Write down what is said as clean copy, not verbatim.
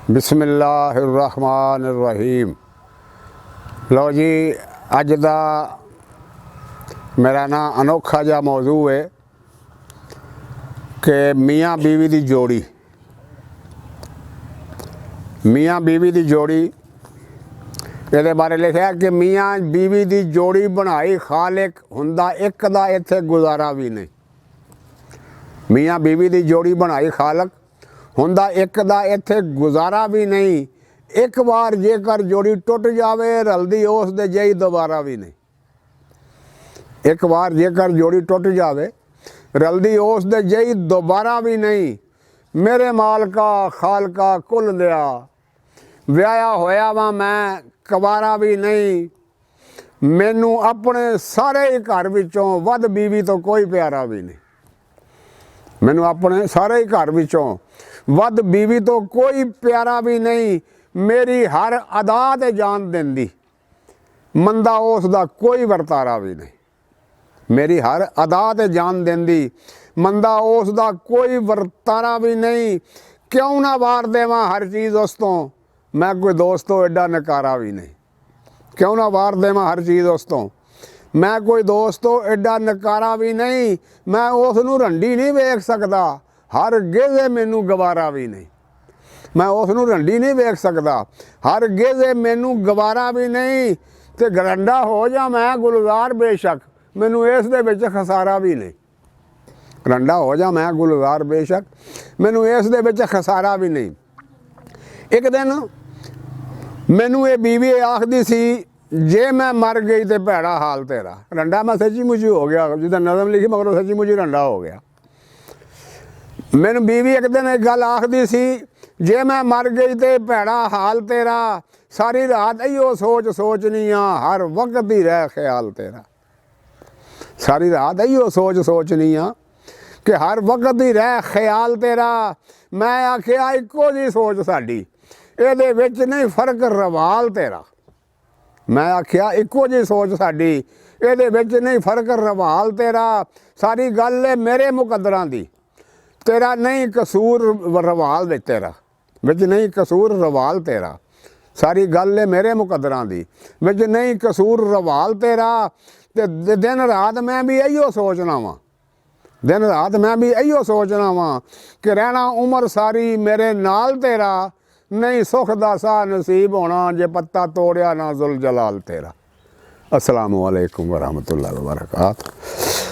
बिस्मिल्लाहिर्रहमानिर्रहीम। लो जी, अज दा मेरा ना अनोखा जा मौजू है कि मियाँ बीवी दी जोड़ी। मियाँ बीवी दी जोड़ी ये बारे लिखा कि मियाँ बीवी दी जोड़ी बनाई खालिक हुंदा एक दा इत्थे गुजारा भी नहीं। मियाँ बीवी दी जोड़ी बनाई खालक हुंदा एक दा इत्थे गुजारा भी नहीं। एक बार जेकर जोड़ी टुट जावे रलदी उस दे जई दोबारा भी नहीं। एक बार जेकर जोड़ी टुट जावे रलदी उस दे जई दोबारा भी नहीं। मेरे मालका खालका कुल दिया व्याया होया वा मैं कबारा भी नहीं। मैनू अपने सारे ही घर विचों वध बीवी तो कोई प्यारा भी नहीं। मैनू अपने सारे ही घर विचों वध बीवी तो कोई प्यारा भी नहीं। मेरी हर अदा ते जान देंदी मंदा उसदा कोई वर्तारा भी नहीं। मेरी हर अदा ते जान देंदी मंदा उसदा कोई वर्तारा भी नहीं। क्यों ना वार देवां हर चीज़ उस तो मैं कोई दोस्तों एडा नकारा भी नहीं। क्यों ना वार देवां हर चीज़ उस तो मैं कोई दोस्तों एडा नकारा भी नहीं। मैं उसनूं रंडी नहीं वेख सकदा हर गेज़े मैनू गवारा भी नहीं। मैं उसनूं रंडी नहीं वेख सकदा हर गेज़े मैनू गवारा भी नहीं। ते गरंडा हो जा मैं गुलजार बेशक मैनू इस दे विच खसारा भी नहीं। रंडा हो जा मैं गुलजार बेशक मैनू इस दे विच खसारा भी नहीं। एक दिन मैनू ये बीवी आखदी सी जे मैं मर गई तो भैड़ा हाल तेरा। रंडा मैं सच्ची मुची हो गया जिदा नज़म लिखी मगर सच्ची मुची रंडा हो गया। मैनू बीवी एक दिन एक गल आखदी सी जे मैं मर गई तो भैड़ा हाल तेरा। सारी रात इहो सोच सोचनी आ हर वक्त ही रह ख्याल तेरा। सारी रात इहो सोच सोचनी आ कि हर वक्त ही रह ख्याल तेरा। मैं आखिया इक्को जी सोच साडी इहदे विच नहीं फर्क रवाल तेरा। मैं आखिया इक्को जी सोच साडी इहदे विच नहीं फर्क रवाल तेरा। सारी गल है मेरे मुकद्दरां दी तेरा नहीं कसूर रवाल दे तेरा विच नहीं कसूर रवाल तेरा। सारी गल है मेरे मुकद्दरां दी विच नहीं कसूर रवाल तेरा। ते दिन रात मैं भी इहो सोचना वा दिन रात मैं भी इहो सोचना वा कि रहना उम्र सारी मेरे नाल तेरा। नहीं सुख दा सा नसीब होना जे पत्ता तोड़िया ना जुल जलाल तेरा। अस्सलामु अलैकुम वरहमतुल्लाहि वबरकातुहू।